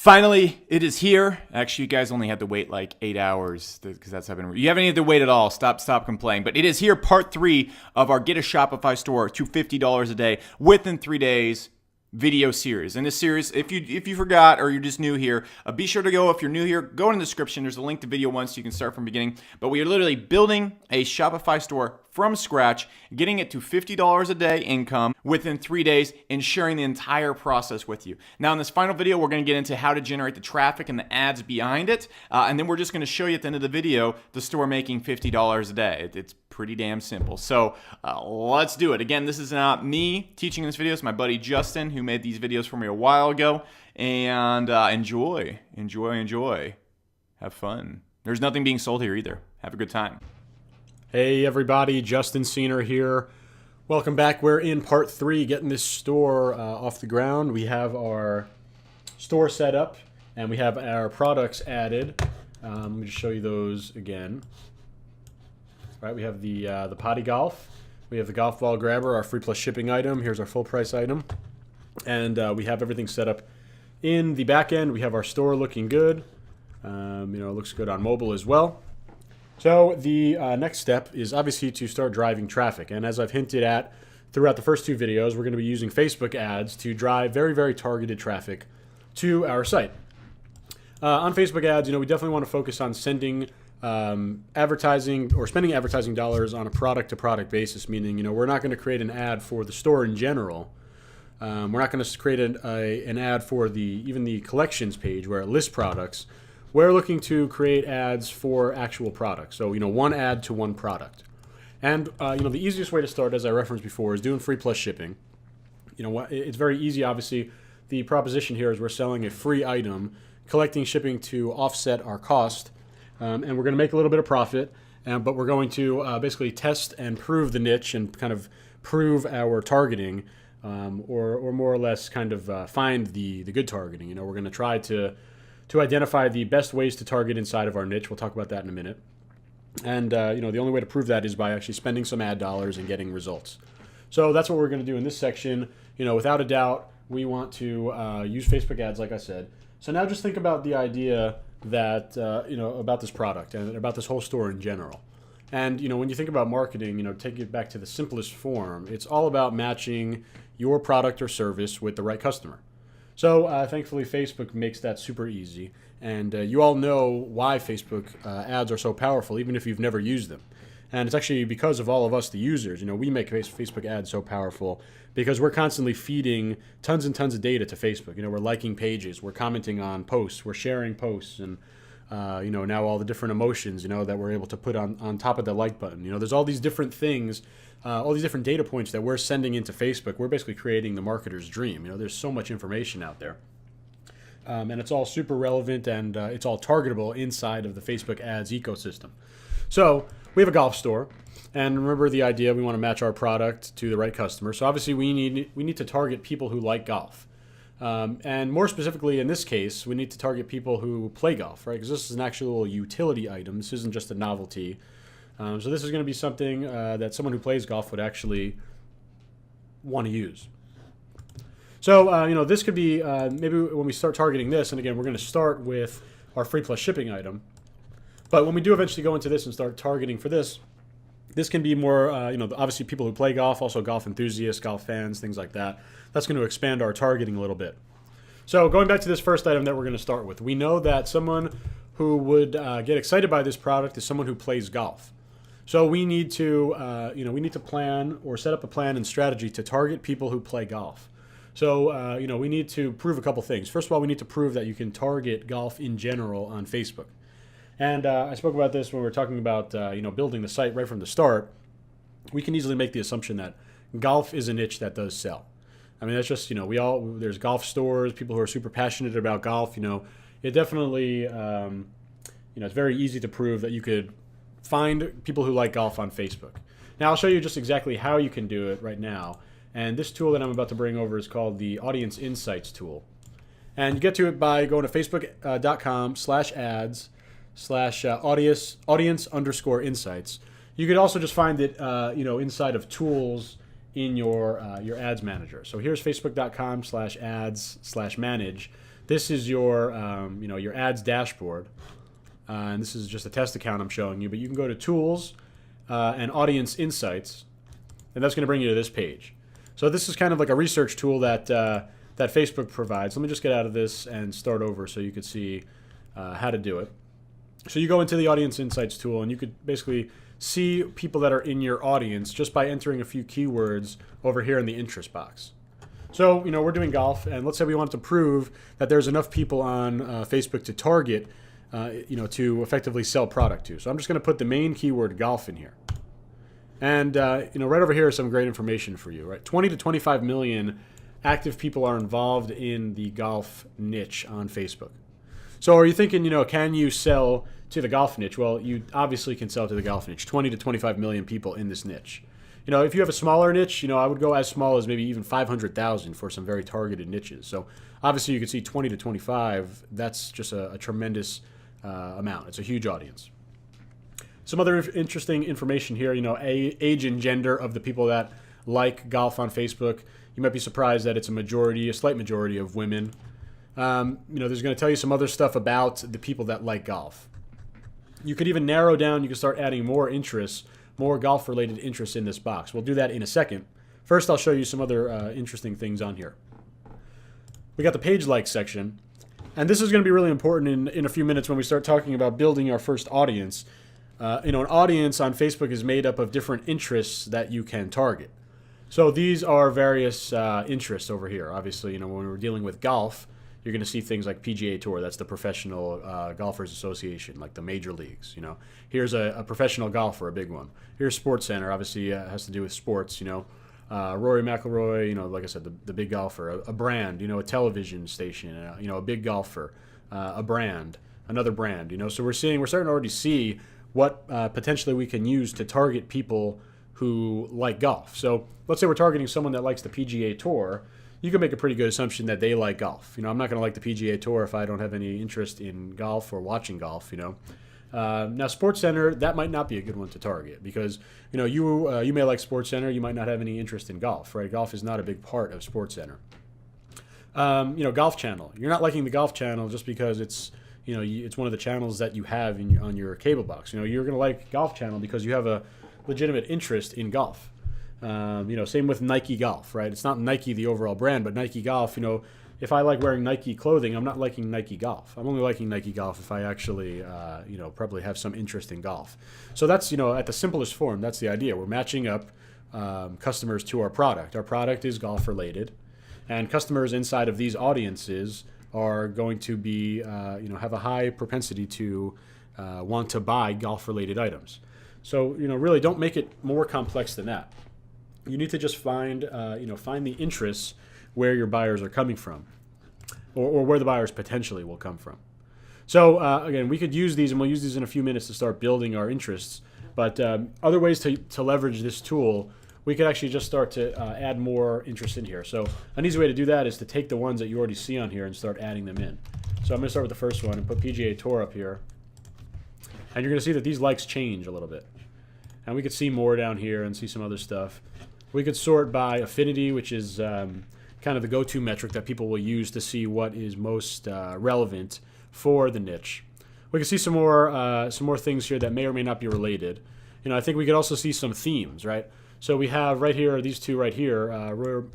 Finally, it is here. Actually, you guys only had to wait like 8 hours because that's happening. You haven't had to wait at all. Stop complaining. But it is here, part 3 of our Get a Shopify Store to $50 a day within 3 days video series. In this series, if you forgot or you're just new here, be sure to go. If you're new here, go in the description. There's a link to video 1 so you can start from the beginning. But we are literally building a Shopify store from scratch, getting it to $50 a day income within 3 days, and sharing the entire process with you. Now, in this final video, we're going to get into how to generate the traffic and the ads behind it, and then we're just going to show you at the end of the video the store making $50 a day. It's pretty damn simple. So let's do it. Again, this is not me teaching this video. It's my buddy Justin who made these videos for me a while ago. And enjoy. Have fun. There's nothing being sold here either. Have a good time. Hey everybody, Justin Seener here. Welcome back. We're in part 3, getting this store off the ground. We have our store set up and we have our products added. Let me just show you those again. All right, we have the potty golf. We have the golf ball grabber, our free plus shipping item. Here's our full price item. And we have everything set up in the back end. We have our store looking good. It looks good on mobile as well. So the next step is obviously to start driving traffic. And as I've hinted at throughout the first 2 videos, we're going to be using Facebook ads to drive very, very targeted traffic to our site. On Facebook ads, we definitely want to focus on sending advertising or spending advertising dollars on a product-to-product basis, meaning, we're not going to create an ad for the store in general. We're not going to create an ad for even the collections page where it lists products. We're looking to create ads for actual products. So, one ad to one product. And, the easiest way to start, as I referenced before, is doing free plus shipping. It's very easy, obviously. The proposition here is we're selling a free item, collecting shipping to offset our cost, and we're going to make a little bit of profit, but we're going to basically test and prove the niche and kind of prove our targeting, or more or less kind of find the good targeting. We're going to try to identify the best ways to target inside of our niche. We'll talk about that in a minute. And, the only way to prove that is by actually spending some ad dollars and getting results. So that's what we're going to do in this section. Without a doubt, we want to use Facebook ads, like I said. So now just think about the idea that, about this product and about this whole store in general. And, when you think about marketing, take it back to the simplest form. It's all about matching your product or service with the right customer. So thankfully, Facebook makes that super easy. And you all know why Facebook ads are so powerful, even if you've never used them. And it's actually because of all of us, the users. We make Facebook ads so powerful because we're constantly feeding tons and tons of data to Facebook. We're liking pages, we're commenting on posts, we're sharing posts, and now all the different emotions, that we're able to put on top of the like button. There's all these different things, all these different data points that we're sending into Facebook. We're basically creating the marketer's dream. There's so much information out there. And it's all super relevant, and it's all targetable inside of the Facebook ads ecosystem. So we have a golf store, and remember the idea, we want to match our product to the right customer. So obviously we need to target people who like golf. And more specifically in this case, we need to target people who play golf, right? Because this is an actual utility item. This isn't just a novelty. So this is going to be something that someone who plays golf would actually want to use. So, this could be maybe when we start targeting this, and again, we're going to start with our free plus shipping item. But when we do eventually go into this and start targeting for this can be more, obviously people who play golf, also golf enthusiasts, golf fans, things like that. That's going to expand our targeting a little bit. So going back to this first item that we're going to start with, we know that someone who would get excited by this product is someone who plays golf. So we need to, plan or set up a plan and strategy to target people who play golf. So, we need to prove a couple things. First of all, we need to prove that you can target golf in general on Facebook. And I spoke about this when we were talking about, building the site right from the start. We can easily make the assumption that golf is a niche that does sell. I mean, that's just, there's golf stores, people who are super passionate about golf. It definitely, it's very easy to prove that you could find people who like golf on Facebook. Now, I'll show you just exactly how you can do it right now. And this tool that I'm about to bring over is called the Audience Insights tool. And you get to it by going to facebook.com/ads/audience_insights. You could also just find it, inside of tools in your ads manager. So here's facebook.com/ads/manage. this is your your ads dashboard, and this is just a test account I'm showing you. But you can go to Tools and Audience Insights, and that's going to bring you to this page. So this is kind of like a research tool that that Facebook provides. Let me just get out of this and start over so you could see how to do it. So you go into the Audience Insights tool, and you could basically see people that are in your audience just by entering a few keywords over here in the interest box. So, we're doing golf, and let's say we want to prove that there's enough people on Facebook to target, to effectively sell product to. So I'm just going to put the main keyword golf in here. And, right over here is some great information for you, right? 20 to 25 million active people are involved in the golf niche on Facebook. So are you thinking, can you sell to the golf niche? Well, you obviously can sell to the golf niche. 20 to 25 million people in this niche. If you have a smaller niche, I would go as small as maybe even 500,000 for some very targeted niches. So obviously you can see 20 to 25. That's just a tremendous amount. It's a huge audience. Some other interesting information here, age and gender of the people that like golf on Facebook. You might be surprised that it's a slight majority of women. There's going to tell you some other stuff about the people that like golf. You could even narrow down, you can start adding more interests, more golf-related interests in this box. We'll do that in a second. First, I'll show you some other interesting things on here. We got the page like section, and this is going to be really important in a few minutes when we start talking about building our first audience. An audience on Facebook is made up of different interests that you can target. So these are various interests over here. Obviously, when we're dealing with golf, you're going to see things like PGA Tour. That's the Professional Golfers Association, like the major leagues. Here's a professional golfer, a big one. Here's Sports Center. Obviously, has to do with sports. Rory McIlroy. Like I said, the big golfer. A brand. A television station. A big golfer. A brand. Another brand. So we're starting to already see what potentially we can use to target people who like golf. So let's say we're targeting someone that likes the PGA Tour. You can make a pretty good assumption that they like golf. I'm not going to like the PGA Tour if I don't have any interest in golf or watching golf. Now, Sports Center, that might not be a good one to target because you may like Sports Center, you might not have any interest in golf, right? Golf is not a big part of Sports Center. Golf Channel. You're not liking the Golf Channel just because it's one of the channels that you have on your cable box. You're going to like Golf Channel because you have a legitimate interest in golf. Same with Nike Golf, right? It's not Nike, the overall brand, but Nike Golf, if I like wearing Nike clothing, I'm not liking Nike Golf. I'm only liking Nike Golf if I actually, probably have some interest in golf. So that's, at the simplest form, that's the idea. We're matching up customers to our product. Our product is golf related, and customers inside of these audiences are going to be, have a high propensity to want to buy golf related items. So, really don't make it more complex than that. You need to just find the interests where your buyers are coming from, or where the buyers potentially will come from. So again, we could use these, and we'll use these in a few minutes to start building our interests. But other ways to leverage this tool, we could actually just start to add more interest in here. So an easy way to do that is to take the ones that you already see on here and start adding them in. So I'm going to start with the first one and put PGA Tour up here. And you're going to see that these likes change a little bit. And we could see more down here and see some other stuff. We could sort by affinity, which is kind of the go-to metric that people will use to see what is most relevant for the niche. We can see some more things here that may or may not be related. I think we could also see some themes, right? So we have right here, these two right here,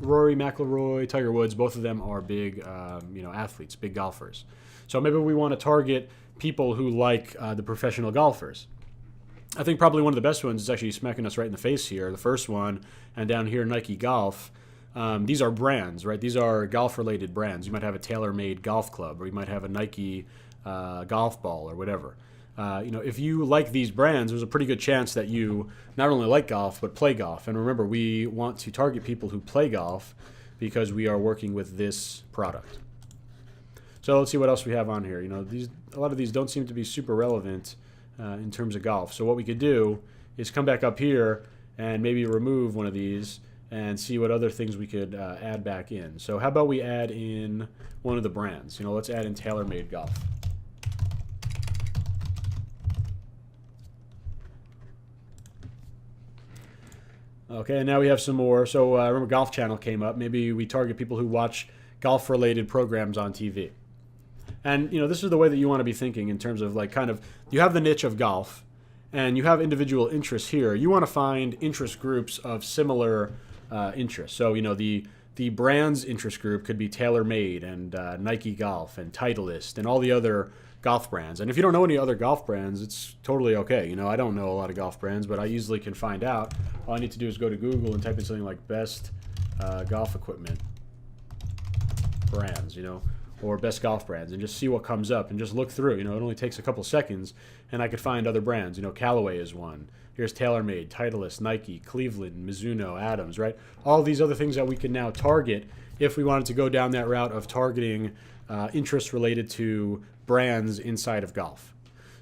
Rory McIlroy, Tiger Woods, both of them are big, athletes, big golfers. So maybe we want to target people who like the professional golfers. I think probably one of the best ones is actually smacking us right in the face here. The first one, and down here, Nike Golf. These are brands, right? These are golf-related brands. You might have a TaylorMade golf club, or you might have a Nike golf ball, or whatever. If you like these brands, there's a pretty good chance that you not only like golf, but play golf. And remember, we want to target people who play golf because we are working with this product. So let's see what else we have on here. A lot of these don't seem to be super relevant in terms of golf. So what we could do is come back up here and maybe remove one of these and see what other things we could add back in. So how about we add in one of the brands? Let's add in TaylorMade Golf. Okay, and now we have some more. So remember, Golf Channel came up. Maybe we target people who watch golf-related programs on TV. And this is the way that you want to be thinking in terms of like kind of you have the niche of golf, and you have individual interests here. You want to find interest groups of similar interests. So the brand's interest group could be TaylorMade and Nike Golf and Titleist and all the other golf brands. And if you don't know any other golf brands, it's totally okay. I don't know a lot of golf brands, but I easily can find out. All I need to do is go to Google and type in something like best golf equipment brands, or best golf brands, and just see what comes up and just look through. It only takes a couple seconds, and I could find other brands. Callaway is one. Here's TaylorMade, Titleist, Nike, Cleveland, Mizuno, Adams, right? All these other things that we can now target if we wanted to go down that route of targeting interests related to brands inside of golf.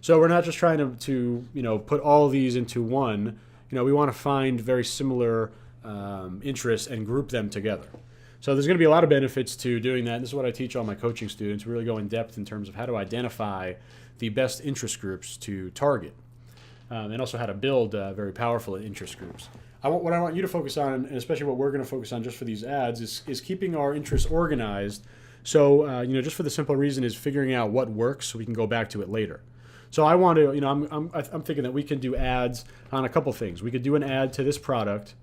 So we're not just trying to put all these into one. We want to find very similar interests and group them together. So there's going to be a lot of benefits to doing that. This is what I teach all my coaching students. We really go in depth in terms of how to identify the best interest groups to target, and also how to build very powerful interest groups. What I want you to focus on, and especially what we're going to focus on just for these ads, is keeping our interests organized. So just for the simple reason is figuring out what works so we can go back to it later. So I want to, I'm thinking that we can do ads on a couple things. We could do an ad to this product,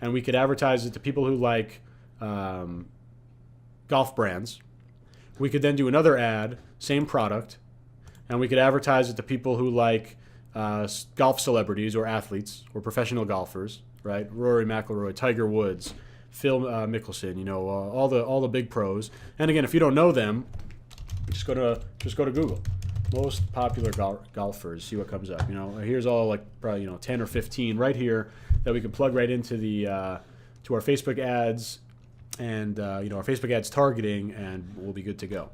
and we could advertise it to people who like golf brands. We could then do another ad, same product, and we could advertise it to people who like golf celebrities or athletes or professional golfers, right? Rory McIlroy, Tiger Woods, Phil Mickelson, all the big pros. And again, if you don't know them, just go to Google. Most popular golfers, see what comes up. Here's all like probably 10 or 15 right here that we can plug right into the to our Facebook ads and our Facebook ads targeting, and we'll be good to go.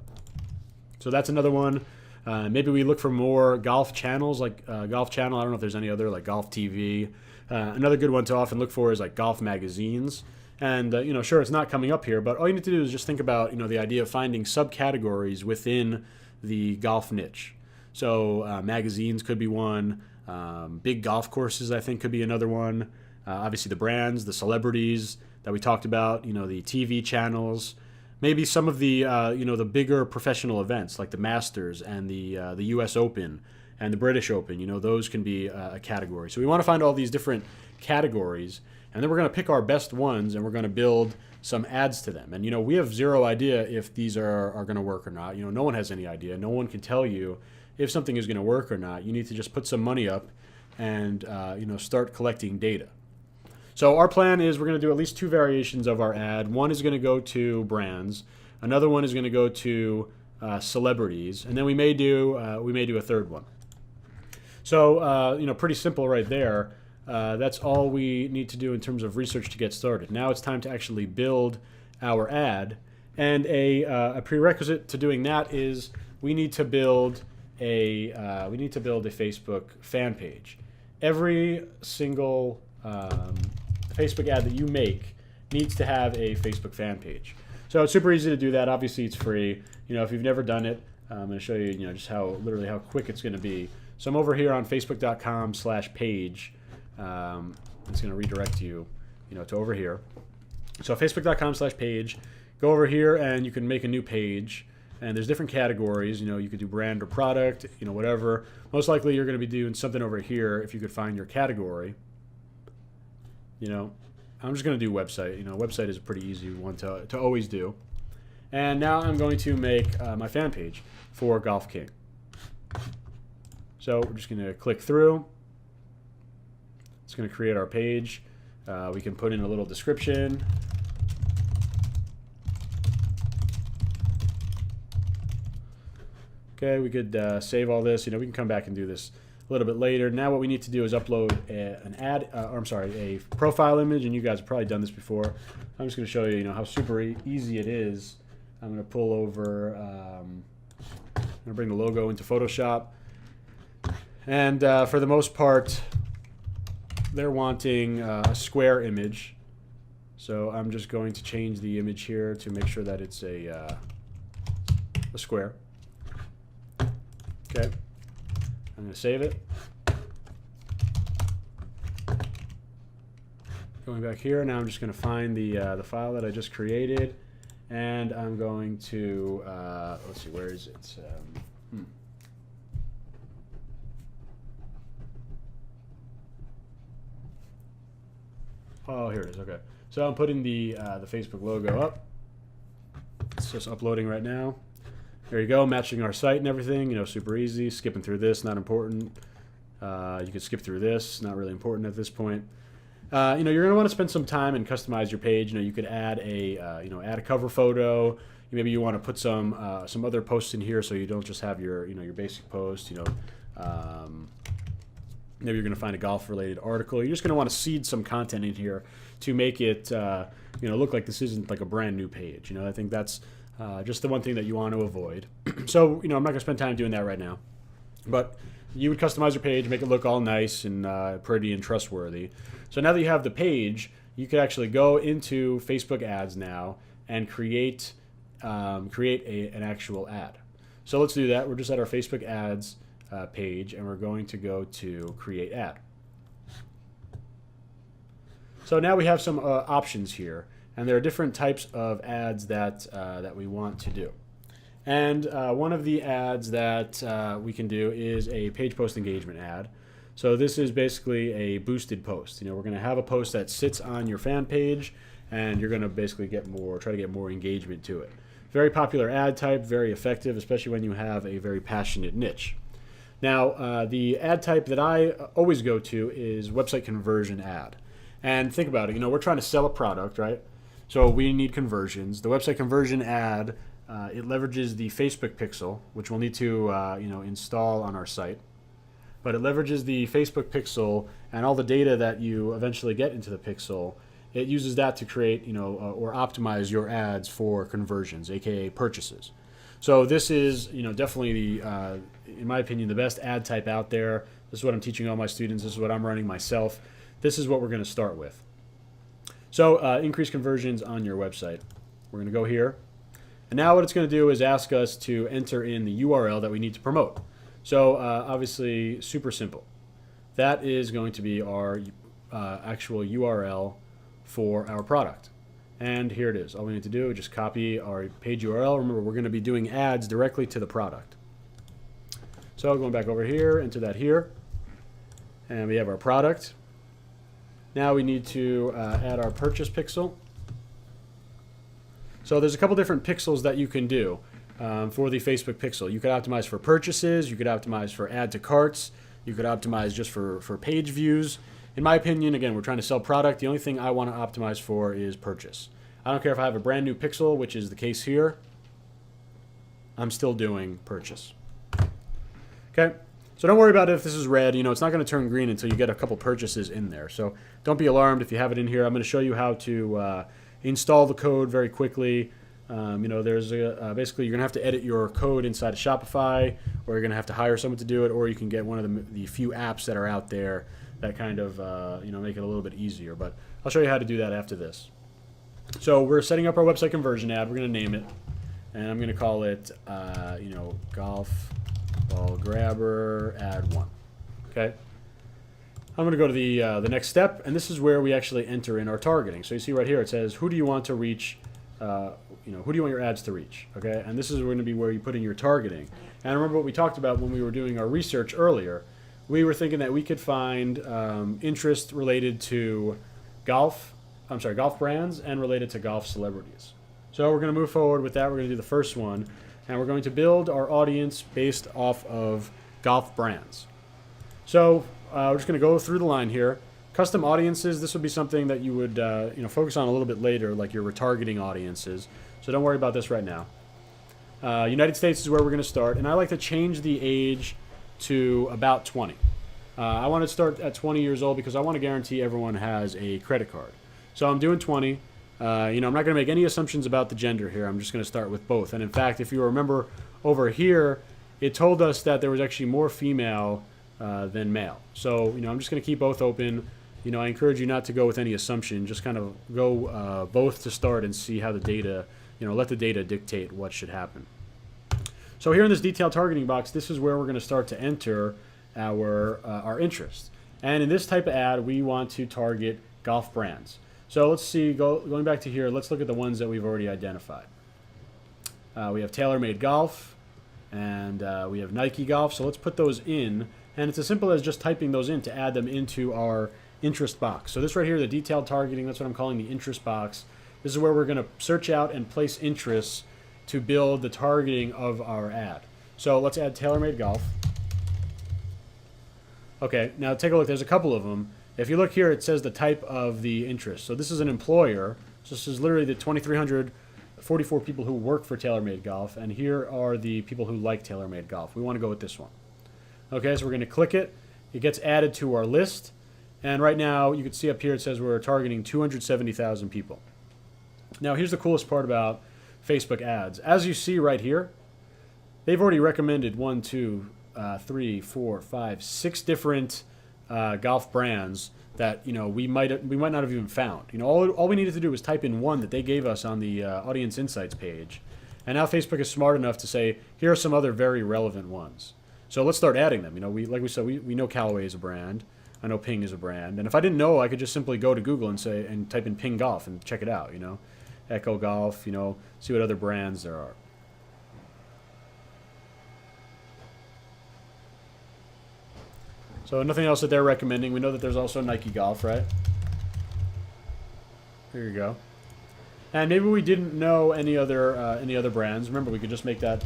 So that's another one. Maybe we look for more golf channels, like Golf Channel. I don't know if there's any other, like Golf TV. Another good one to often look for is like golf magazines. And sure, it's not coming up here, but all you need to do is just think about the idea of finding subcategories within the golf niche. So magazines could be one. Big golf courses, I think, could be another one. Obviously, the brands, the celebrities that we talked about. The TV channels. Maybe some of the the bigger professional events like the Masters and the U.S. Open and the British Open. Those can be a category. So we want to find all these different categories, and then we're going to pick our best ones, and we're going to build some ads to them. And we have zero idea if these are going to work or not. No one has any idea. No one can tell you if something is going to work or not. You need to just put some money up and start collecting data. So our plan is we're going to do at least two variations of our ad. One is going to go to brands. Another one is going to go to celebrities, and then we may do a third one. So pretty simple right there. That's all we need to do in terms of research to get started. Now it's time to actually build our ad, and a prerequisite to doing that is we need to build a Facebook fan page. Every single Facebook ad that you make needs to have a Facebook fan page. So it's super easy to do that. Obviously, it's free. If you've never done it, I'm going to show you, just how quick it's going to be. So I'm over here on facebook.com/page. It's going to redirect you, to over here. So facebook.com/page. Go over here and you can make a new page. And there's different categories. You could do brand or product, whatever. Most likely you're going to be doing something over here if you could find your category. I'm just going to do website. Website is a pretty easy one to always do. And now I'm going to make my fan page for Golf King. So we're just going to click through. It's going to create our page. We can put in a little description. Okay, we could save all this. We can come back and do this a little bit later. Now what we need to do is upload a profile image, and you guys have probably done this before. I'm just going to show you, how super easy it is. I'm going to pull over, I'm going to bring the logo into Photoshop. And for the most part, they're wanting a square image. So I'm just going to change the image here to make sure that it's a square. Okay. I'm going to save it. Going back here, now I'm just going to find the file that I just created, and I'm going to, let's see, where is it? Oh, here it is. Okay. So I'm putting the Facebook logo up. It's just uploading right now. There you go, matching our site and everything. Super easy. Skipping through this, not important. You can skip through this, not really important at this point. You're going to want to spend some time and customize your page. You could add add a cover photo. Maybe you want to put some other posts in here, so you don't just have your your basic post. Maybe you're going to find a golf-related article. You're just going to want to seed some content in here to make it look like this isn't like a brand new page. I think that's just the one thing that you want to avoid. So I'm not going to spend time doing that right now, but you would customize your page, make it look all nice and pretty and trustworthy. So now that you have the page, you could actually go into Facebook ads now and create an actual ad. So let's do that. We're just at our Facebook ads page, and we're going to go to create ad. So now we have some options here, and there are different types of ads that we want to do. And one of the ads that we can do is a page post engagement ad. So this is basically a boosted post. We're going to have a post that sits on your fan page, and you're going to basically try to get more engagement to it. Very popular ad type, very effective, especially when you have a very passionate niche. Now, the ad type that I always go to is website conversion ad. And think about it, we're trying to sell a product, right? So we need conversions. The website conversion ad, it leverages the Facebook pixel, which we'll need to install on our site. But it leverages the Facebook pixel and all the data that you eventually get into the pixel. It uses that to create, or optimize your ads for conversions, aka purchases. So this is, definitely in my opinion, the best ad type out there. This is what I'm teaching all my students. This is what I'm running myself. This is what we're going to start with. So increase conversions on your website. We're going to go here. And now what it's going to do is ask us to enter in the URL that we need to promote. So obviously, super simple. That is going to be our actual URL for our product. And here it is. All we need to do is just copy our page URL. Remember, we're going to be doing ads directly to the product. So going back over here, enter that here. And we have our product. Now we need to add our purchase pixel. So there's a couple different pixels that you can do for the Facebook pixel. You could optimize for purchases. You could optimize for add to carts. You could optimize just for page views. In my opinion, again, we're trying to sell product. The only thing I want to optimize for is purchase. I don't care if I have a brand new pixel, which is the case here. I'm still doing purchase. Okay, so don't worry about it if this is red. It's not going to turn green until you get a couple purchases in there. So don't be alarmed if you have it in here. I'm going to show you how to install the code very quickly. There's basically you're going to have to edit your code inside of Shopify, or you're going to have to hire someone to do it, or you can get one of the few apps that are out there that kind of make it a little bit easier. But I'll show you how to do that after this. So we're setting up our website conversion ad. We're going to name it, and I'm going to call it golf ball grabber ad 1. Okay. I'm going to go to the next step, and this is where we actually enter in our targeting. So you see right here it says who do you want to reach. Who do you want your ads to reach? Okay, and this is going to be where you put in your targeting. And remember what we talked about when we were doing our research earlier. We were thinking that we could find interest related to golf brands and related to golf celebrities. So we're going to move forward with that. We're going to do the first one, and we're going to build our audience based off of golf brands. So we're just going to go through the line here. Custom audiences, this would be something that you would focus on a little bit later, like your retargeting audiences. So don't worry about this right now. United States is where we're going to start, and I like to change the age to about 20. I want to start at 20 years old because I want to guarantee everyone has a credit card. So I'm doing 20. I'm not going to make any assumptions about the gender here. I'm just going to start with both. And in fact, if you remember over here, it told us that there was actually more female than male. So I'm just going to keep both open. I encourage you not to go with any assumption. Just kind of go both to start and see how the data, let the data dictate what should happen. So here in this detailed targeting box, this is where we're going to start to enter our interest. And in this type of ad, we want to target golf brands. So let's see, going back to here, let's look at the ones that we've already identified. We have TaylorMade Golf, and we have Nike Golf. So let's put those in, and it's as simple as just typing those in to add them into our interest box. So this right here, the detailed targeting, that's what I'm calling the interest box. This is where we're going to search out and place interests to build the targeting of our ad. So let's add TaylorMade Golf. Okay, now take a look. There's a couple of them. If you look here, it says the type of the interest. So this is an employer. So this is literally the 2,344 people who work for TaylorMade Golf, and here are the people who like TaylorMade Golf. We want to go with this one. Okay, so we're going to click it. It gets added to our list, and right now you can see up here it says we're targeting 270,000 people. Now here's the coolest part about Facebook ads. As you see right here, they've already recommended 1, 2, 3, 4, 5, 6 different golf brands that we might not have even found. All we needed to do was type in one that they gave us on the Audience Insights page, and now Facebook is smart enough to say here are some other very relevant ones. So let's start adding them. Like we said, we know Callaway is a brand. I know Ping is a brand, and if I didn't know, I could just simply go to Google and type in Ping Golf and check it out. Echo Golf. See what other brands there are. So nothing else that they're recommending. We know that there's also Nike Golf, right? There you go. And maybe we didn't know any other brands. Remember, we could just make that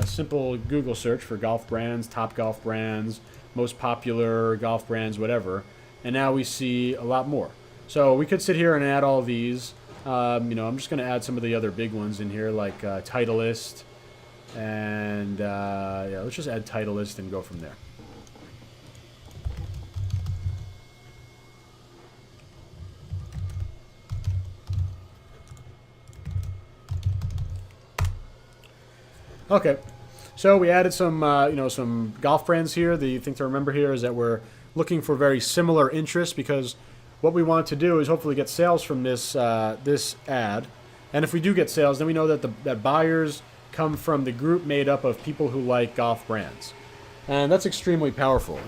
simple Google search for golf brands, top golf brands, most popular golf brands, whatever. And now we see a lot more. So we could sit here and add all these. I'm just going to add some of the other big ones in here, like Titleist. And yeah, let's just add Titleist and go from there. Okay, so we added some, some golf brands here. The thing to remember here is that we're looking for very similar interests, because what we want to do is hopefully get sales from this this ad. And if we do get sales, then we know that that buyers come from the group made up of people who like golf brands, and that's extremely powerful.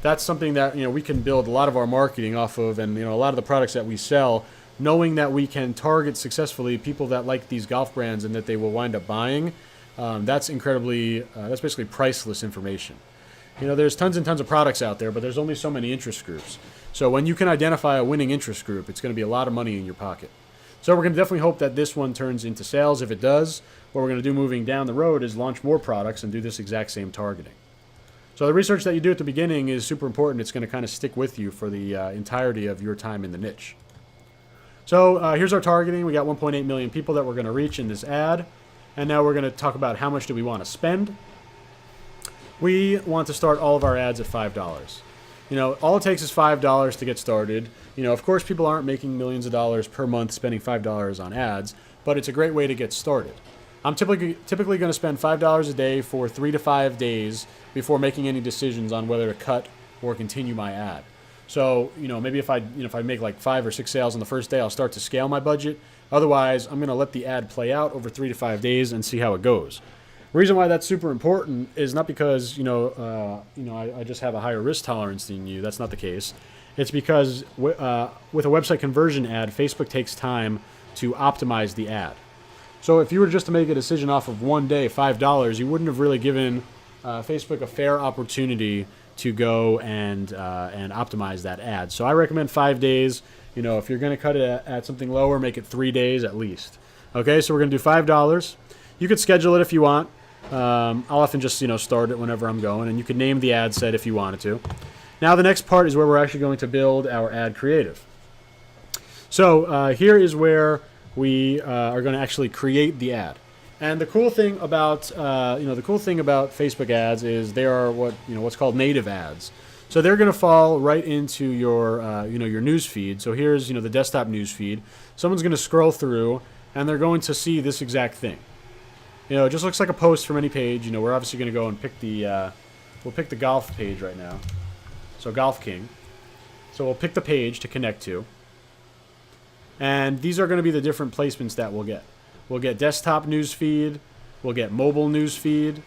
That's something that we can build a lot of our marketing off of, and a lot of the products that we sell, knowing that we can target successfully people that like these golf brands and that they will wind up buying. That's basically priceless information. There's tons and tons of products out there, but there's only so many interest groups. So when you can identify a winning interest group, it's going to be a lot of money in your pocket. So we're going to definitely hope that this one turns into sales. If it does, what we're going to do moving down the road is launch more products and do this exact same targeting. So the research that you do at the beginning is super important. It's going to kind of stick with you for the entirety of your time in the niche. So here's our targeting. We got 1.8 million people that we're going to reach in this ad. And now we're going to talk about how much do we want to spend. We want to start all of our ads at $5. All it takes is $5 to get started. Of course, people aren't making millions of dollars per month spending $5 on ads, but it's a great way to get started. I'm typically going to spend $5 a day for 3 to 5 days before making any decisions on whether to cut or continue my ad. So, maybe if I make like 5 or 6 sales on the first day, I'll start to scale my budget. Otherwise, I'm going to let the ad play out over 3 to 5 days and see how it goes. The reason why that's super important is not because I just have a higher risk tolerance than you. That's not the case. It's because with a website conversion ad, Facebook takes time to optimize the ad. So if you were just to make a decision off of one day, $5, you wouldn't have really given Facebook a fair opportunity to go and optimize that ad. So I recommend 5 days. If you're going to cut it at something lower, make it 3 days at least. Okay, so we're going to do $5. You could schedule it if you want. I'll often just start it whenever I'm going, and you could name the ad set if you wanted to. Now the next part is where we're actually going to build our ad creative. So here is where we are going to actually create the ad. And the cool thing about Facebook ads is they are what's called native ads. So they're going to fall right into your your news feed. So here's the desktop news feed. Someone's going to scroll through and they're going to see this exact thing. It just looks like a post from any page. We're obviously going to go and pick we'll pick the golf page right now. So Golf King. So we'll pick the page to connect to. And these are going to be the different placements that we'll get. We'll get desktop news feed. We'll get mobile news feed.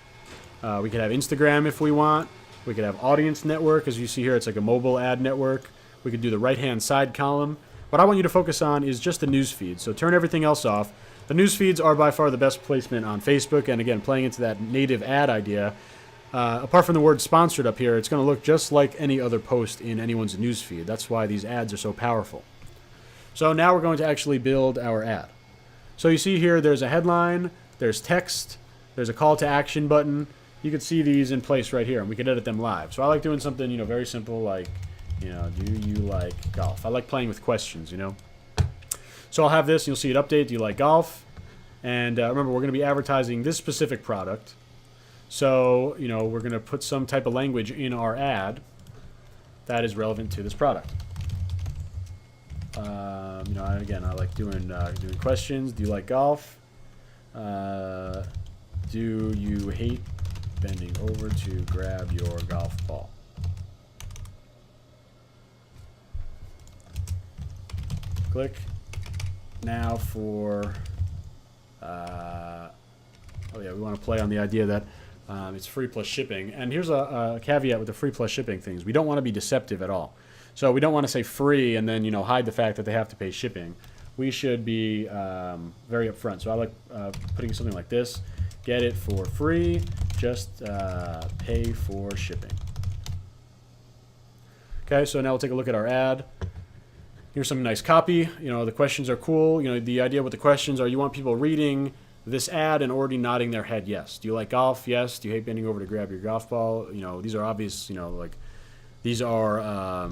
We could have Instagram if we want. We could have audience network. As you see here, it's like a mobile ad network. We could do the right-hand side column. What I want you to focus on is just the news feed. So turn everything else off. The news feeds are by far the best placement on Facebook. And again, playing into that native ad idea, apart from the word sponsored up here, it's going to look just like any other post in anyone's news feed. That's why these ads are so powerful. So now we're going to actually build our ad. So you see here, there's a headline, there's text, there's a call to action button. You can see these in place right here, and we can edit them live. So I like doing something, very simple, like, do you like golf? I like playing with questions, So I'll have this, and you'll see it update. Do you like golf? And remember, we're going to be advertising this specific product. So, we're going to put some type of language in our ad that is relevant to this product. Again, I like doing questions. Do you like golf? Do you hate bending over to grab your golf ball? Click. Now for, we want to play on the idea that it's free plus shipping. And here's a caveat with the free plus shipping things. We don't want to be deceptive at all. So we don't want to say free and then, hide the fact that they have to pay shipping. We should be very upfront. So I like putting something like this. Get it for free, just pay for shipping. Okay, so now we'll take a look at our ad. Here's some nice copy. The questions are cool. The idea with the questions are you want people reading this ad and already nodding their head yes. Do you like golf? Yes. Do you hate bending over to grab your golf ball? These are obvious, these are,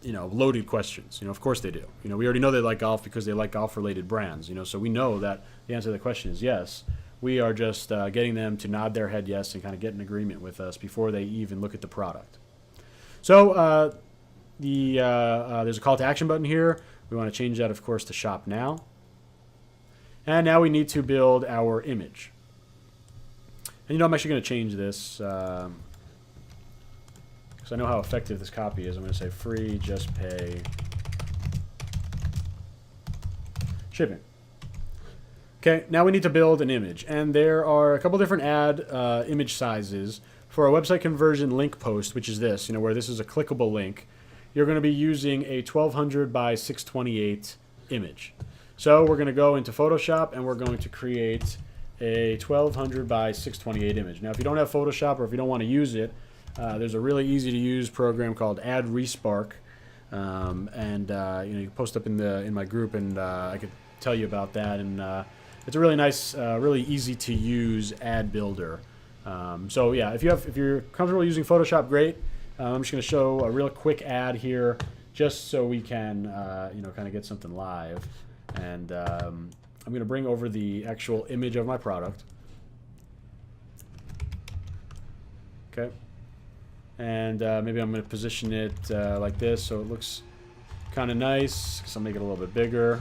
loaded questions. Of course they do. We already know they like golf because they like golf-related brands. So we know that the answer to the question is yes. We are just getting them to nod their head yes and kind of get an agreement with us before they even look at the product. So there's a call to action button here. We want to change that, of course, to shop now. And now we need to build our image. And I'm actually going to change this because I know how effective this copy is. I'm going to say free, just pay shipping. Okay, now we need to build an image. And there are a couple different ad image sizes. For a website conversion link post, which is this, where this is a clickable link, you're going to be using a 1200 by 628 image. So we're going to go into Photoshop and we're going to create a 1200 by 628 image. Now, if you don't have Photoshop or if you don't want to use it, there's a really easy to use program called Ad Respark, you post up in my group, and I could tell you about that. And it's a really nice, really easy to use ad builder. So yeah, if you're comfortable using Photoshop, great. I'm just going to show a real quick ad here, just so we can kind of get something live. And I'm going to bring over the actual image of my product. Okay. And maybe I'm going to position it like this so it looks kind of nice. So I'll make it a little bit bigger.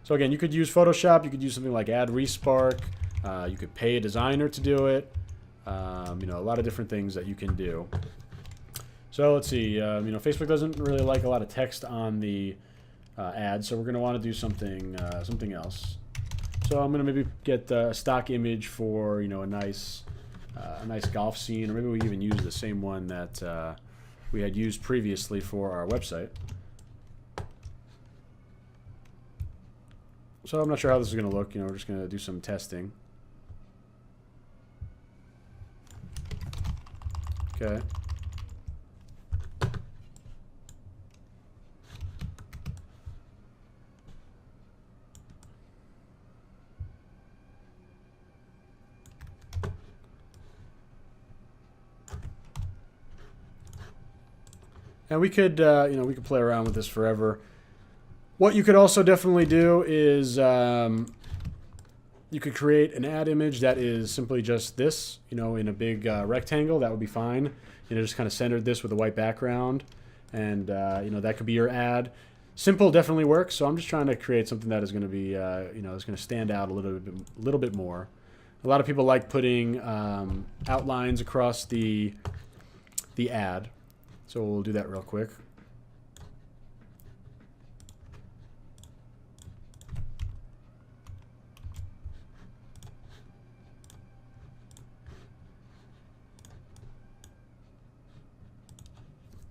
So again, you could use Photoshop. You could use something like Ad Respark. You could pay a designer to do it. A lot of different things that you can do. So let's see. Facebook doesn't really like a lot of text on the ad, so we're going to want to do something else. So I'm going to maybe get a stock image for a nice golf scene, or maybe we even use the same one that we had used previously for our website. So I'm not sure how this is going to look. We're just going to do some testing. Okay. And we could, we could play around with this forever. What you could also definitely do is you could create an ad image that is simply just this, in a big rectangle. That would be fine. Just kind of centered this with a white background. And, that could be your ad. Simple definitely works. So I'm just trying to create something that is going to be, is going to stand out a little bit more. A lot of people like putting outlines across the ad. So we'll do that real quick.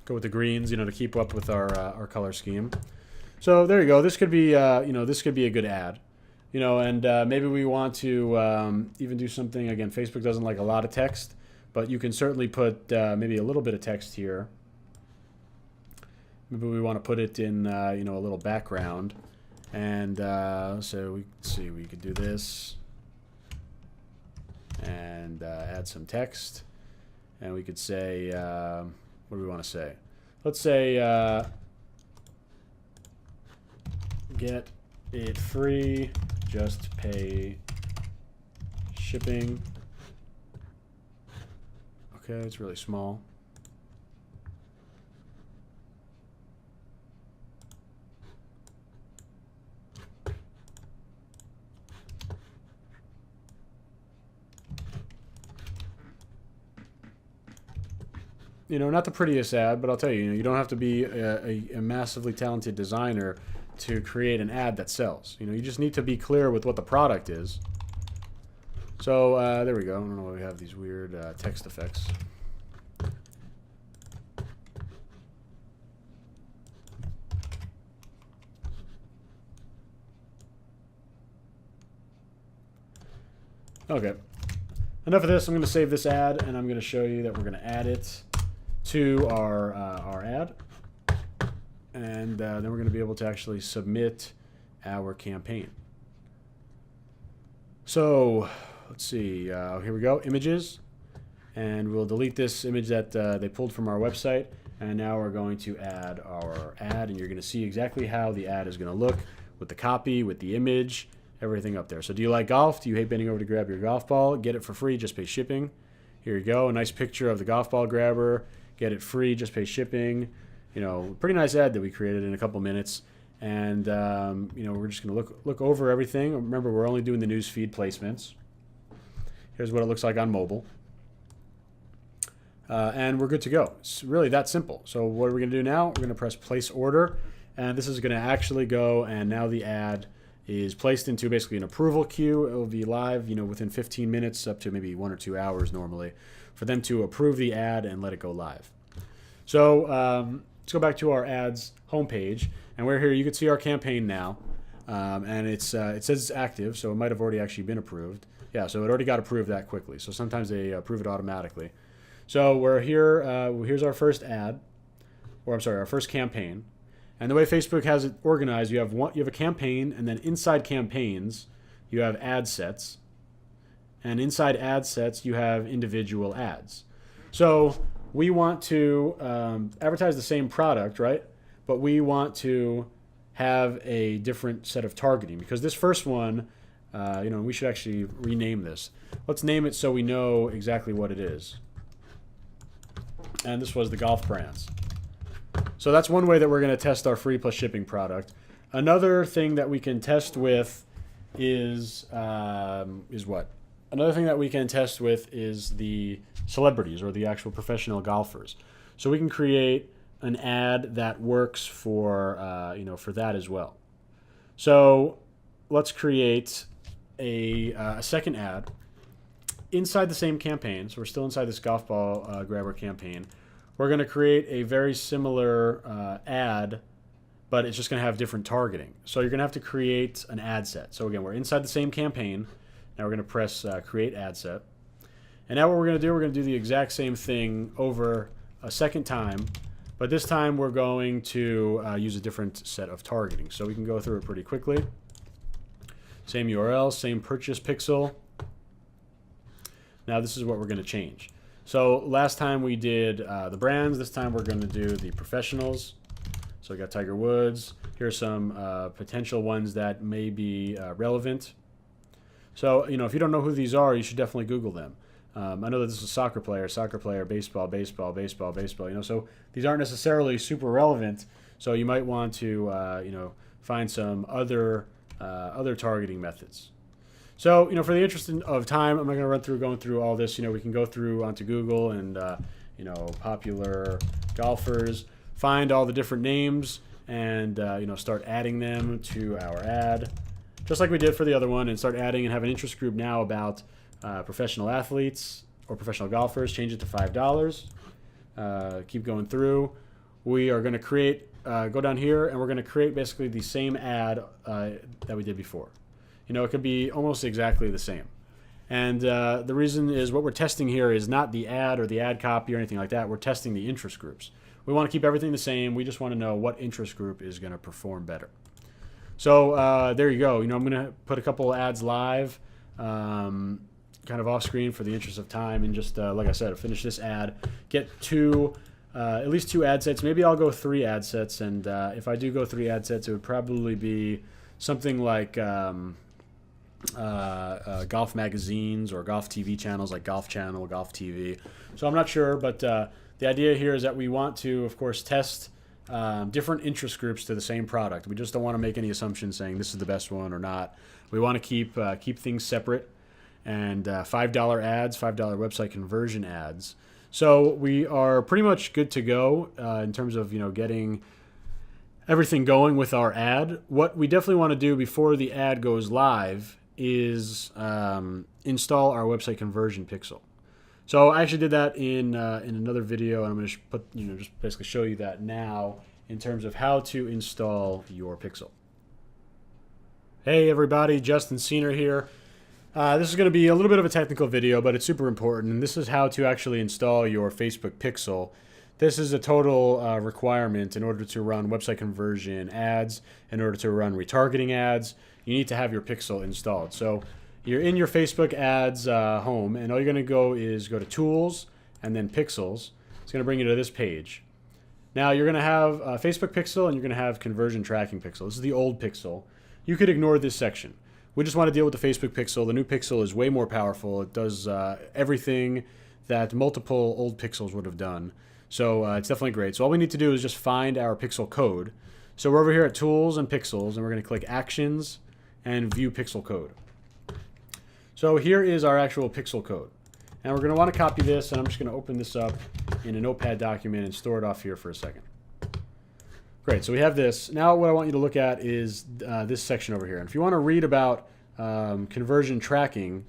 go with the greens, to keep up with our color scheme. So there you go. This could be, this could be a good ad. And maybe we want to even do something. Again, Facebook doesn't like a lot of text, but you can certainly put maybe a little bit of text here. Maybe we want to put it in, a little background. And so we could do this and add some text. And we could say, what do we want to say? Let's say, get it free, just pay shipping. Okay, it's really small. Not the prettiest ad, but I'll tell you, you don't have to be a massively talented designer to create an ad that sells. You just need to be clear with what the product is. So there we go. I don't know why we have these weird text effects. Okay. Enough of this. I'm going to save this ad, and I'm going to show you that we're going to add it to our ad, and then we're going to be able to actually submit our campaign. So let's see, here we go, images, and we'll delete this image that they pulled from our website, and now we're going to add our ad, and you're going to see exactly how the ad is going to look with the copy, with the image, everything up there. So do you like golf? Do you hate bending over to grab your golf ball? Get it for free, just pay shipping. Here you go, a nice picture of the golf ball grabber. Get it free, just pay shipping. Pretty nice ad that we created in a couple minutes. And, we're just going to look over everything. Remember, we're only doing the news feed placements. Here's what it looks like on mobile. And we're good to go. It's really that simple. So what are we going to do now? We're going to press place order. And this is going to actually go, and now the ad is placed into basically an approval queue. It will be live, within 15 minutes up to maybe 1 or 2 hours normally, for them to approve the ad and let it go live. So let's go back to our ads homepage, and we're here. You can see our campaign now, and it says it's active, so it might have already actually been approved. Yeah, so it already got approved that quickly. So sometimes they approve it automatically. So we're here. Here's our first ad, our first campaign. And the way Facebook has it organized, you have a campaign, and then inside campaigns, you have ad sets. And inside ad sets, you have individual ads. So we want to advertise the same product, right? But we want to have a different set of targeting, because this first one, we should actually rename this. Let's name it so we know exactly what it is. And this was the golf brands. So that's one way that we're going to test our free plus shipping product. Another thing that we can test with is what? Another thing that we can test with is the celebrities or the actual professional golfers. So we can create an ad that works for for that as well. So let's create a second ad inside the same campaign. So we're still inside this golf ball grabber campaign. We're going to create a very similar ad, but it's just going to have different targeting. So you're going to have to create an ad set. So again, we're inside the same campaign. Now we're going to press create ad set. And now what we're going to do, we're going to do the exact same thing over a second time, but this time we're going to use a different set of targeting. So we can go through it pretty quickly. Same URL, same purchase pixel. Now this is what we're going to change. So last time we did the brands. This time we're going to do the professionals. So we got Tiger Woods. Here's some potential ones that may be relevant. So, if you don't know who these are, you should definitely Google them. I know that this is a soccer player, baseball, baseball. So these aren't necessarily super relevant. So you might want to, find some other targeting methods. So, for the interest of time, I'm not going to going through all this. We can go through onto Google and, popular golfers, find all the different names, and, start adding them to our ad, just like we did for the other one, and start adding and have an interest group now about professional athletes or professional golfers. Change it to $5. Keep going through. we are going to create, go down here, and we're going to create basically the same ad that we did before. You know, it could be almost exactly the same. And the reason is what we're testing here is not the ad or the ad copy or anything like that. We're testing the interest groups. We want to keep everything the same. We just want to know what interest group is going to perform better. So there you go. You know, I'm going to put a couple ads live, kind of off screen for the interest of time, and just like I said, finish this ad, get at least 2 ad sets. Maybe I'll go 3 ad sets, and if I do go 3 ad sets, it would probably be something like golf magazines or golf TV channels like Golf Channel, Golf TV. So I'm not sure, but the idea here is that we want to, of course, test different interest groups to the same product. We just don't want to make any assumptions saying this is the best one or not. We want to keep things separate. And $5 ads, $5 website conversion ads. So we are pretty much good to go in terms of, you know, getting everything going with our ad. What we definitely want to do before the ad goes live is install our website conversion pixel. So I actually did that in another video, and I'm going to just basically show you that now in terms of how to install your pixel. Hey everybody, Justin Senior here. This is going to be a little bit of a technical video, but it's super important. And this is how to actually install your Facebook pixel. This is a total requirement in order to run website conversion ads, in order to run retargeting ads. You need to have your pixel installed. So you're in your Facebook ads home, and all you're going to go is go to Tools and then Pixels. It's going to bring you to this page. Now you're going to have Facebook pixel and you're going to have conversion tracking pixel. This is the old pixel. You could ignore this section. We just want to deal with the Facebook pixel. The new pixel is way more powerful. It does everything that multiple old pixels would have done. So it's definitely great. So all we need to do is just find our pixel code. So we're over here at Tools and Pixels, and we're going to click Actions and View Pixel Code. So here is our actual pixel code. And we're going to want to copy this, and I'm just going to open this up in a notepad document and store it off here for a second. Great, so we have this. Now what I want you to look at is this section over here. And if you want to read about conversion tracking,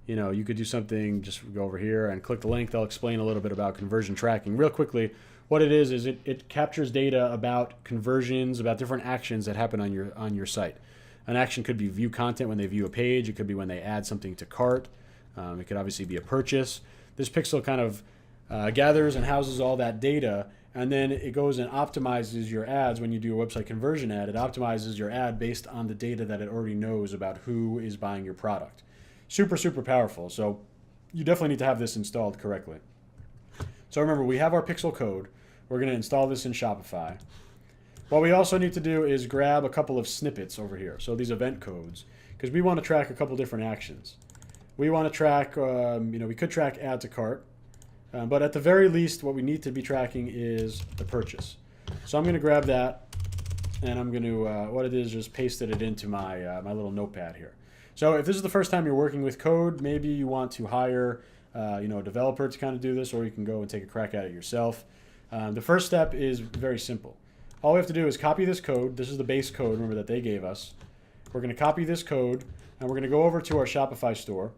you know, you could do something, just go over here and click the link. They'll explain a little bit about conversion tracking. Real quickly, what it is it captures data about conversions, about different actions that happen on your site. An action could be view content when they view a page. It could be when they add something to cart. It could obviously be a purchase. This pixel kind of gathers and houses all that data, and then it goes and optimizes your ads. When you do a website conversion ad, it optimizes your ad based on the data that it already knows about who is buying your product. Super, super powerful. So you definitely need to have this installed correctly. So remember, we have our pixel code. We're going to install this in Shopify. What we also need to do is grab a couple of snippets over here. So these event codes, because we want to track a couple different actions. We want to track, we could track add to cart. But at the very least, what we need to be tracking is the purchase. So I'm going to grab that, and I'm going to, what it is, just pasted it into my little notepad here. So if this is the first time you're working with code, maybe you want to hire a developer to kind of do this, or you can go and take a crack at it yourself. The first step is very simple. All we have to do is copy this code. This is the base code, remember, that they gave us. We're going to copy this code, and we're going to go over to our Shopify store,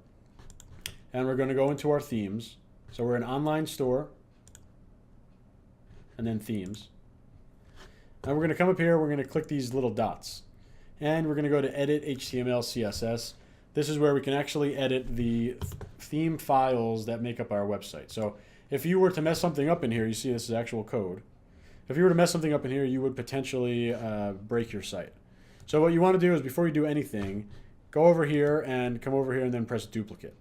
and we're going to go into our themes. So we're an online store, and then themes. And we're going to come up here, we're going to click these little dots. And we're going to go to Edit HTML CSS. This is where we can actually edit the theme files that make up our website. So if you were to mess something up in here, you see this is actual code. If you were to mess something up in here, you would potentially break your site. So what you want to do is, before you do anything, go over here and come over here and then press duplicate.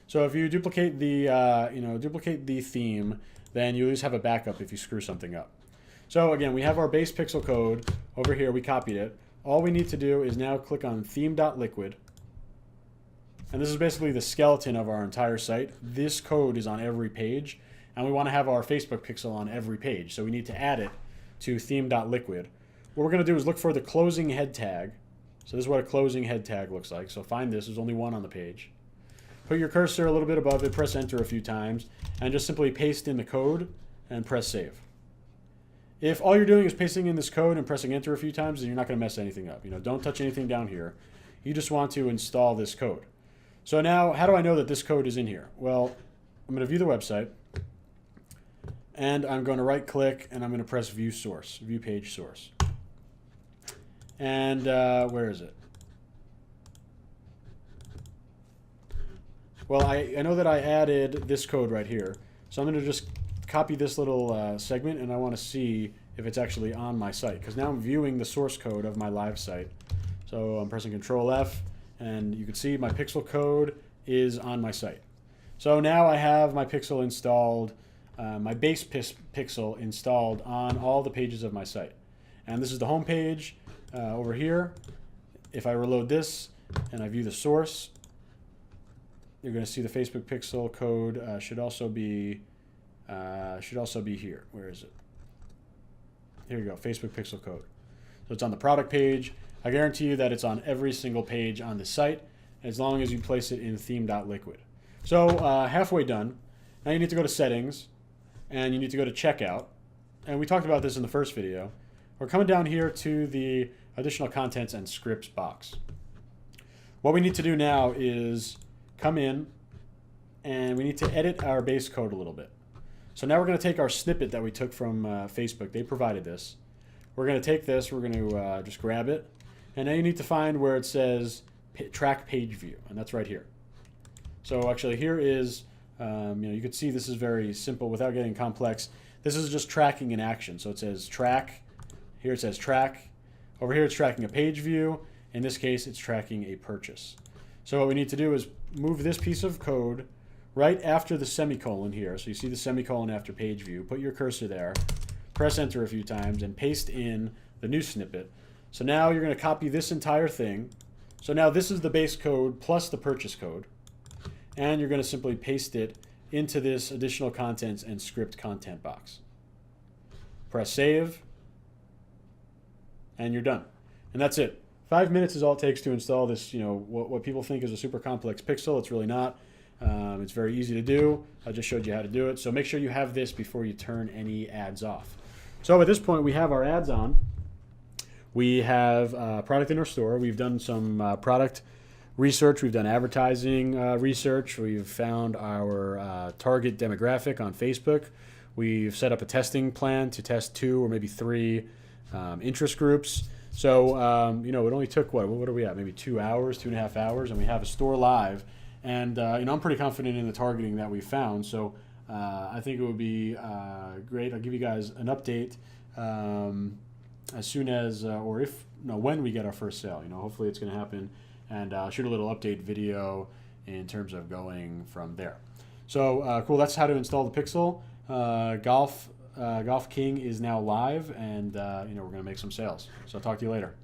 So if you duplicate the theme, then you at least have a backup if you screw something up. So again, we have our base pixel code over here. We copied it. All we need to do is now click on theme.liquid. And this is basically the skeleton of our entire site. This code is on every page, and we want to have our Facebook pixel on every page. So we need to add it to theme.liquid. What we're going to do is look for the closing head tag. So this is what a closing head tag looks like. So find this. There's only one on the page. Put your cursor a little bit above it, press enter a few times, and just simply paste in the code and press save. If all you're doing is pasting in this code and pressing enter a few times, then you're not going to mess anything up. Don't touch anything down here. You just want to install this code. So now, how do I know that this code is in here? Well, I'm going to view the website, and I'm going to right click and I'm going to press view source, view page source. And where is it? Well, I know that I added this code right here. So I'm going to just copy this little segment, and I want to see if it's actually on my site. Because now I'm viewing the source code of my live site. So I'm pressing Control F, and you can see my pixel code is on my site. So now I have my pixel installed, my base pixel installed on all the pages of my site. And this is the home page over here. If I reload this and I view the source, you're going to see the Facebook pixel code should also be here. Where is it? Here you go, Facebook pixel code. So it's on the product page. I guarantee you that it's on every single page on the site, as long as you place it in theme.liquid. So halfway done. Now you need to go to settings, and you need to go to checkout. And we talked about this in the first video. We're coming down here to the additional contents and scripts box. What we need to do now is come in, and we need to edit our base code a little bit. So now we're going to take our snippet that we took from Facebook. They provided this. We're going to take this, we're going to just grab it, and now you need to find where it says track page view, and that's right here. So actually here is, you can see this is very simple without getting complex. This is just tracking in action. So it says track, here it says track, over here it's tracking a page view. In this case, it's tracking a purchase. So what we need to do is move this piece of code right after the semicolon here. So you see the semicolon after page view. Put your cursor there, press enter a few times, and paste in the new snippet. So now you're going to copy this entire thing. So now this is the base code plus the purchase code. And you're going to simply paste it into this additional contents and script content box. Press save, and you're done. And that's it. 5 minutes is all it takes to install this, what people think is a super complex pixel. It's really not. It's very easy to do. I just showed you how to do it. So make sure you have this before you turn any ads off. So at this point, we have our ads on. We have product in our store. We've done some product research. We've done advertising research. We've found our target demographic on Facebook. We've set up a testing plan to test 2 or maybe 3 interest groups. So, it only took, what are we at? Maybe 2 hours, 2.5 hours, and we have a store live. And, I'm pretty confident in the targeting that we found. So, I think it would be great. I'll give you guys an update as soon as, when we get our first sale. Hopefully it's going to happen. And I'll shoot a little update video in terms of going from there. So, cool. That's how to install the Pixel. Golf King is now live, and we're going to make some sales. So I'll talk to you later.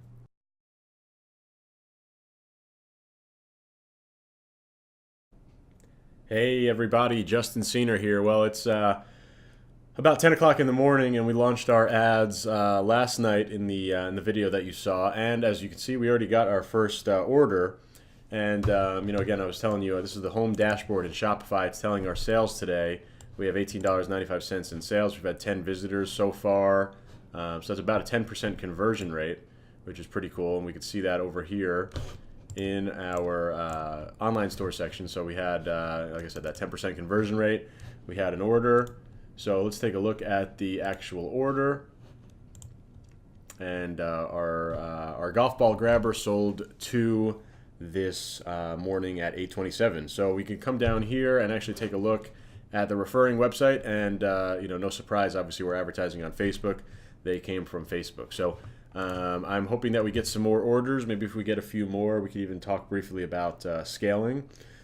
Hey everybody, Justin Senior here. Well, it's about 10 o'clock in the morning, and we launched our ads last night in the video that you saw. And as you can see, we already got our first order. And again, I was telling you, this is the home dashboard in Shopify. It's telling our sales today. We have $18.95 in sales. We've had 10 visitors so far. So that's about a 10% conversion rate, which is pretty cool. And we can see that over here in our online store section. So we had, like I said, that 10% conversion rate. We had an order. So let's take a look at the actual order. And our golf ball grabber sold to this morning at 8:27. So we can come down here and actually take a look at the referring website, and no surprise, obviously we're advertising on Facebook. They came from Facebook. So I'm hoping that we get some more orders. Maybe if we get a few more, we could even talk briefly about scaling.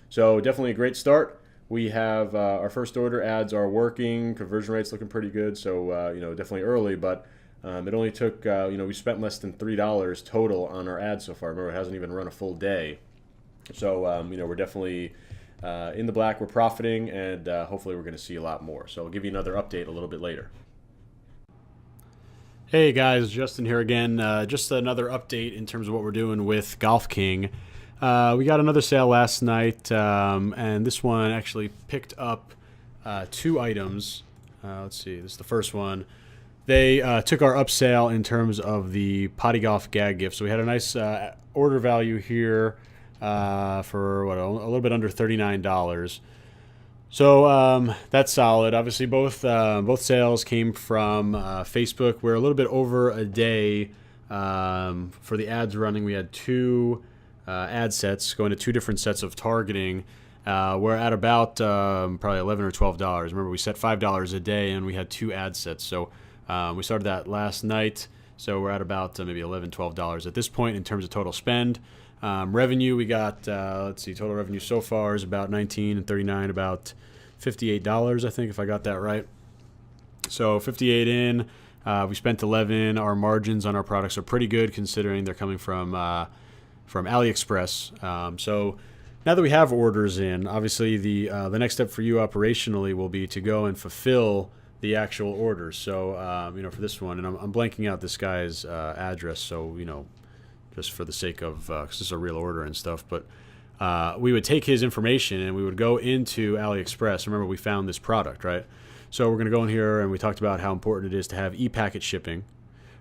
So definitely a great start. We have our first order ads are working. Conversion rate's looking pretty good. So definitely early, but it only took we spent less than $3 total on our ads so far. Remember, it hasn't even run a full day. So we're definitely in the black. We're profiting, and hopefully we're going to see a lot more. So I'll give you another update a little bit later. Hey guys, Justin here again. Just another update in terms of what we're doing with Golf King. We got another sale last night, and this one actually picked up 2 items. Let's see, this is the first one. They took our upsell in terms of the Potty Golf gag gift. So we had a nice order value here for a little bit under $39. So that's solid. Obviously, both sales came from Facebook. We're a little bit over a day for the ads running. We had two ad sets going to two different sets of targeting. We're at about probably $11 or $12. Remember, we set $5 a day, and we had two ad sets. So we started that last night. So we're at about maybe $11, $12 at this point in terms of total spend. Revenue, we got, total revenue so far is about $19 and $39, about $58, I think, if I got that right. So 58 in, we spent 11. Our margins on our products are pretty good considering they're coming from AliExpress. So now that we have orders in, obviously the next step for you operationally will be to go and fulfill the actual orders. So for this one, and I'm blanking out this guy's address, so just for the sake of, because this is a real order and stuff, but we would take his information and we would go into AliExpress. Remember, we found this product, right? So we're going to go in here, and we talked about how important it is to have e-packet shipping,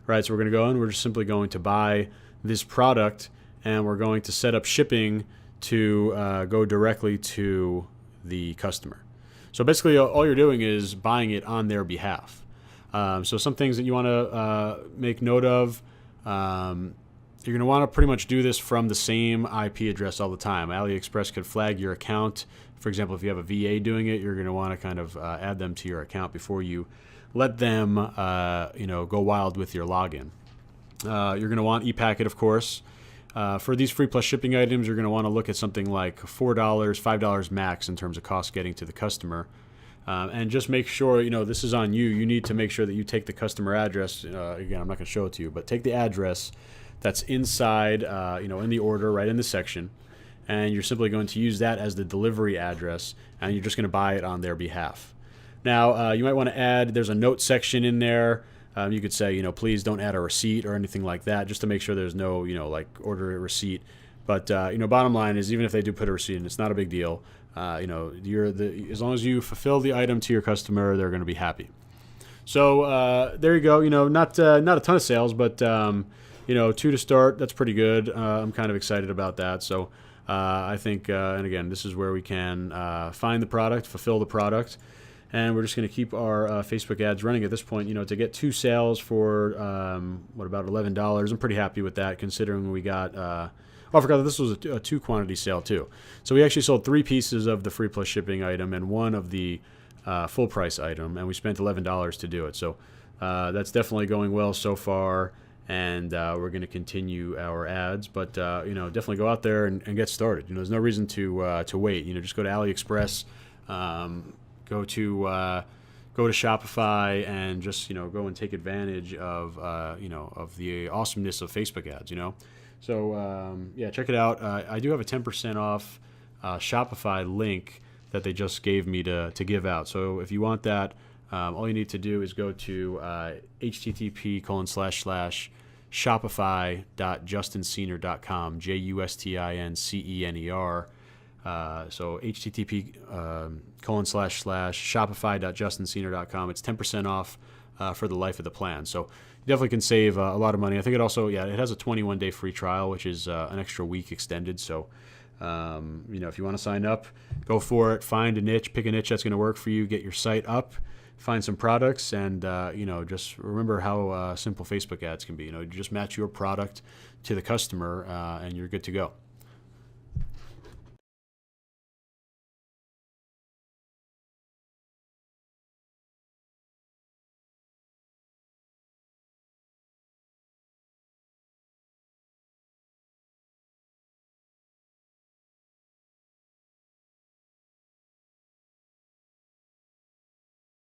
right? So we're going to go in, we're just simply going to buy this product, and we're going to set up shipping to go directly to the customer. So basically, all you're doing is buying it on their behalf. So some things that you want to make note of, you're going to want to pretty much do this from the same IP address all the time. AliExpress could flag your account. For example, if you have a VA doing it, you're going to want to kind of add them to your account before you let them go wild with your login. You're going to want ePacket, of course. For these free plus shipping items, you're going to want to look at something like $4, $5 max in terms of cost getting to the customer. And just make sure, this is on you. You need to make sure that you take the customer address. Again, I'm not going to show it to you, but take the address that's inside, in the order, right in the section. And you're simply going to use that as the delivery address, and you're just going to buy it on their behalf. Now, you might want to add, there's a note section in there. You could say, please don't add a receipt or anything like that, just to make sure there's no, order a receipt. But, bottom line is, even if they do put a receipt in, it's not a big deal. As long as you fulfill the item to your customer, they're going to be happy. So there you go. Not a ton of sales, but 2 to start. That's pretty good. I'm kind of excited about that. So I think, and again, this is where we can find the product, fulfill the product. And we're just going to keep our Facebook ads running at this point, to get 2 sales for, about $11. I'm pretty happy with that, considering we got, I forgot that this was a 2 quantity sale too. So we actually sold 3 pieces of the free plus shipping item and 1 of the full price item, and we spent $11 to do it. So that's definitely going well so far, and we're going to continue our ads. But, definitely go out there and get started. There's no reason to wait. Just go to AliExpress, go to Shopify, and just go and take advantage of of the awesomeness of Facebook ads. So check it out. I do have a 10% off Shopify link that they just gave me to give out. So if you want that, all you need to do is go to http://shopify.justinscener.com, JUSTINCENER. So http://shopify.justinscener.com. It's 10% off for the life of the plan. So you definitely can save a lot of money. I think it also, it has a 21-day free trial, which is an extra week extended. So, if you want to sign up, go for it. Find a niche, pick a niche that's going to work for you. Get your site up, find some products, and just remember how simple Facebook ads can be. You just match your product to the customer, and you're good to go.